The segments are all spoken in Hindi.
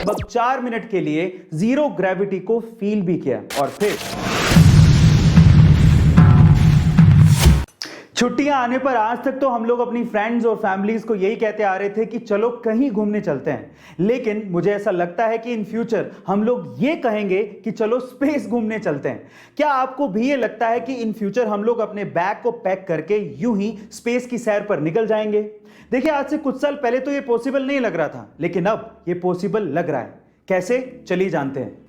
लगभग 4 मिनट के लिए जीरो ग्रेविटी को फील भी किया और फिर छुट्टियां आने पर आज तक तो हम लोग अपनी फ्रेंड्स और फैमिलीज को यही कहते आ रहे थे कि चलो कहीं घूमने चलते हैं, लेकिन मुझे ऐसा लगता है कि इन फ्यूचर हम लोग ये कहेंगे कि चलो स्पेस घूमने चलते हैं। क्या आपको भी ये लगता है कि इन फ्यूचर हम लोग अपने बैग को पैक करके यूं ही स्पेस की सैर पर निकल जाएंगे? देखिए, आज से कुछ साल पहले तो ये पॉसिबल नहीं लग रहा था, लेकिन अब ये पॉसिबल लग रहा है। कैसे, चलिए जानते हैं।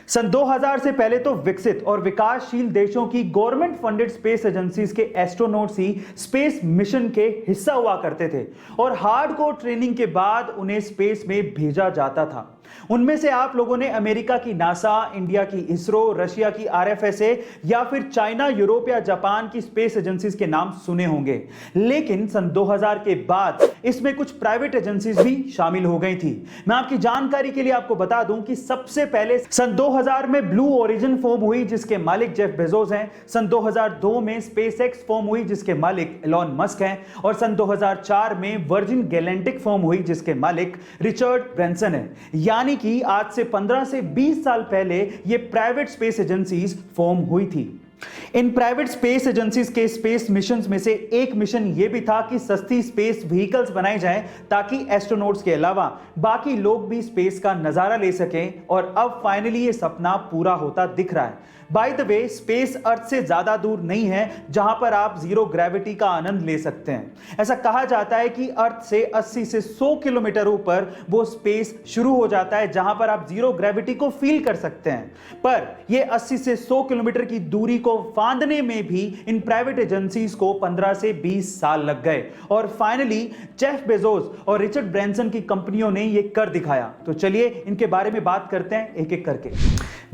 सन 2000 से पहले तो विकसित और विकासशील देशों की गवर्नमेंट फंडेड स्पेस एजेंसीज के एस्ट्रोनॉट्स ही स्पेस मिशन के हिस्सा हुआ करते थे और हार्डकोर ट्रेनिंग के बाद उन्हें स्पेस में भेजा जाता था। उनमें से आप लोगों ने अमेरिका की नासा, इंडिया की इसरो, रशिया की आरएफएसए या फिर चाइना, यूरोप या जापान की स्पेस एजेंसीज के नाम सुने होंगे। लेकिन सन 2000 के बाद इसमें कुछ प्राइवेट एजेंसीज भी शामिल हो गई थी। मैं आपकी जानकारी के लिए आपको बता दूं कि सबसे पहले सन 2000 में ब्लू ओरिजिन फॉर्म हुई जिसके मालिक जेफ बेजोस हैं। सन 2002 में स्पेसएक्स फॉर्म हुई जिसके मालिक एलॉन मस्क हैं और सन 2004 में वर्जिन गैलेक्टिक फॉर्म हुई जिसके मालिक रिचर्ड ब्रैंसन है। यानी कि आज से 15 से 20 साल पहले ये प्राइवेट स्पेस एजेंसीज फॉर्म हुई थी। इन प्राइवेट स्पेस एजेंसीज के स्पेस मिशंस में से एक मिशन यह भी था कि सस्ती स्पेस व्हीकल्स बनाई जाएं ताकि एस्ट्रोनॉट्स के अलावा बाकी लोग भी स्पेस का नजारा ले सकें और अब फाइनली ये सपना पूरा होता दिख रहा है। बाय द वे, स्पेस अर्थ से ज्यादा दूर नहीं है जहां पर आप जीरो ग्रेविटी का आनंद ले सकते हैं। ऐसा कहा जाता है कि अर्थ से 80 से 100 किलोमीटर ऊपर वो स्पेस शुरू हो जाता है जहां पर आप जीरो ग्रेविटी को फील कर सकते हैं। पर ये 80 से 100 किलोमीटर की दूरी को फांदने में भी इन प्राइवेट एजेंसीज को 15 से 20 साल लग गए और फाइनली जेफ बेजोस और रिचर्ड ब्रैंसन की कंपनियों ने ये कर दिखाया। तो चलिए इनके बारे में बात करते हैं एक एक करके।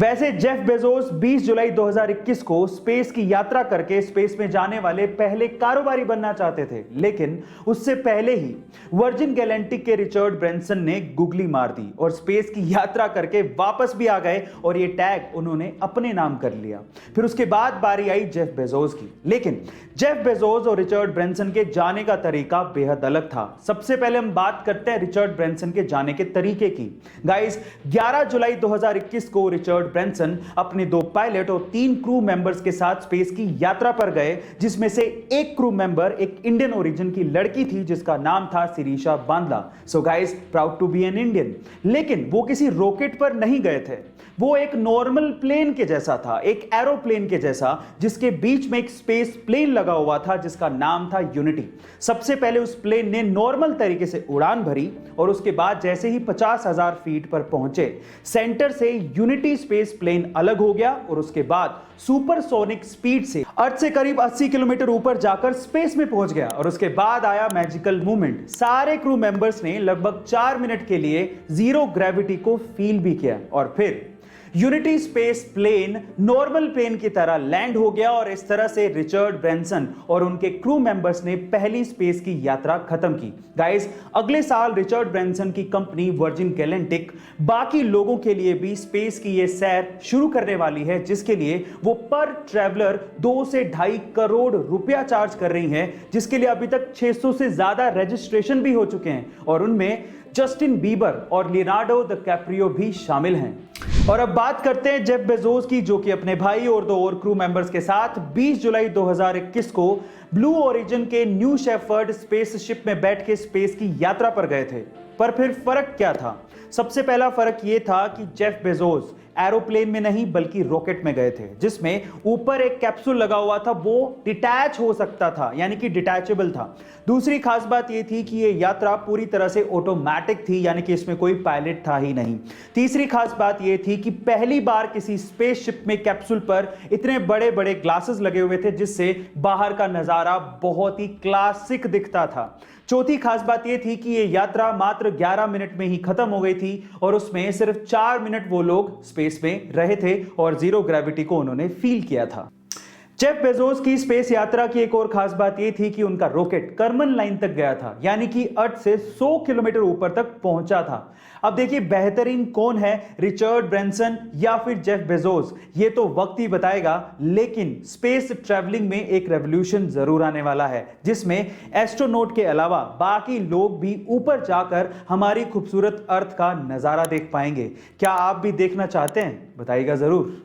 वैसे जेफ बेजोस 20 जुलाई 2021 को स्पेस की यात्रा करके स्पेस में जाने वाले पहले कारोबारी बनना चाहते थे, लेकिन उससे पहले ही वर्जिन गैलेक्टिक के रिचर्ड ब्रैंसन ने गुगली मार दी और स्पेस की यात्रा करके वापस भी आ गए और ये टैग उन्होंने अपने नाम कर लिया। फिर उसके बाद बारी आई जेफ बेजोस की, लेकिन जेफ बेजोस और रिचर्ड ब्रैंसन के जाने का तरीका बेहद अलग था। सबसे पहले हम बात करते हैं रिचर्ड ब्रैंसन के जाने के तरीके की। गाइस, 11 जुलाई 2021 को रिचर्ड ब्रैंसन अपने 2 पायलट और 3 क्रू मेंबर्स के साथ स्पेस की यात्रा पर गए, जिसमें से एक क्रू मेंबर एक इंडियन ओरिजिन की लड़की थी जिसका नाम था Sirisha Bandla. So guys, proud to be an Indian. लेकिन वो किसी रॉकेट पर नहीं गए थे, वो एक नॉर्मल प्लेन के जैसा था, एक एरोप्लेन के जैसा, जिसके बीच में एक स्पेस प्लेन लगा हुआ था जिसका नाम था यूनिटी। सबसे पहले उस प्लेन ने नॉर्मल तरीके से उड़ान भरी और उसके बाद जैसे ही 50,000 फीट पर पहुंचे, सेंटर से यूनिटी स्पेस प्लेन अलग हो गया और उसके बाद सुपरसोनिक स्पीड से अर्थ से करीब 80 किलोमीटर ऊपर जाकर स्पेस में पहुंच गया और उसके बाद आया मैजिकल मूवमेंट। सारे क्रू मेंबर्स ने लगभग 4 मिनट के लिए जीरो ग्रेविटी को फील भी किया और फिर unity space plane normal plane की तरह लैंड हो गया और इस तरह से रिचर्ड ब्रैंसन और उनके क्रू मेंबर्स ने पहली स्पेस की यात्रा खत्म की। गाइस, अगले साल रिचर्ड ब्रैंसन की कंपनी वर्जिन गैलेक्टिक बाकी लोगों के लिए भी स्पेस की ये सैर शुरू करने वाली है, जिसके लिए वो पर ट्रैवलर 2 से 2.5 करोड़ रुपया चार्ज कर रही है, जिसके लिए अभी तक 600 से ज्यादा रजिस्ट्रेशन भी हो चुके हैं और उनमें जस्टिन बीबर और लियोनार्डो डिकैप्रियो भी शामिल हैं। और अब बात करते हैं जेफ बेजोस की, जो कि अपने भाई और 2 और क्रू मेंबर्स के साथ 20 जुलाई 2021 को ब्लू ओरिजिन के न्यू शेफर्ड स्पेसशिप में बैठ के स्पेस की यात्रा पर गए थे। पर फिर फर्क क्या था? सबसे पहला फर्क यह था कि जेफ बेजोस एरोप्लेन में नहीं बल्कि रॉकेट में गए थे, जिसमें ऊपर एक कैप्सूल लगा हुआ था, वो डिटैच हो सकता था, यानी कि डिटैचेबल था। दूसरी खास बात यह थी कि यह यात्रा पूरी तरह से ऑटोमेटिक थी, यानी कि इसमें कोई पायलट था ही नहीं। तीसरी खास बात यह थी कि पहली बार किसी स्पेसशिप में कैप्सूल पर इतने बड़े बड़े ग्लासेस लगे हुए थे जिससे बाहर का नजारा बहुत ही क्लासिक दिखता था। चौथी खास बात यह थी कि यह यात्रा मात्र 11 मिनट में ही खत्म हो गई थी और उसमें सिर्फ 4 मिनट वो लोग स्पेस में रहे थे और जीरो ग्रेविटी को उन्होंने फील किया था। जेफ बेजोस की स्पेस यात्रा की एक और खास बात यह थी कि उनका रॉकेट कर्मन लाइन तक गया था, यानी कि अर्थ से 100 किलोमीटर ऊपर तक पहुंचा था। अब देखिए बेहतरीन कौन है, रिचर्ड ब्रैंसन या फिर जेफ बेजोस, ये तो वक्त ही बताएगा। लेकिन स्पेस ट्रैवलिंग में एक रेवोल्यूशन जरूर आने वाला है, जिसमें एस्ट्रोनॉट के अलावा बाकी लोग भी ऊपर जाकर हमारी खूबसूरत अर्थ का नजारा देख पाएंगे। क्या आप भी देखना चाहते हैं? बताइएगा जरूर।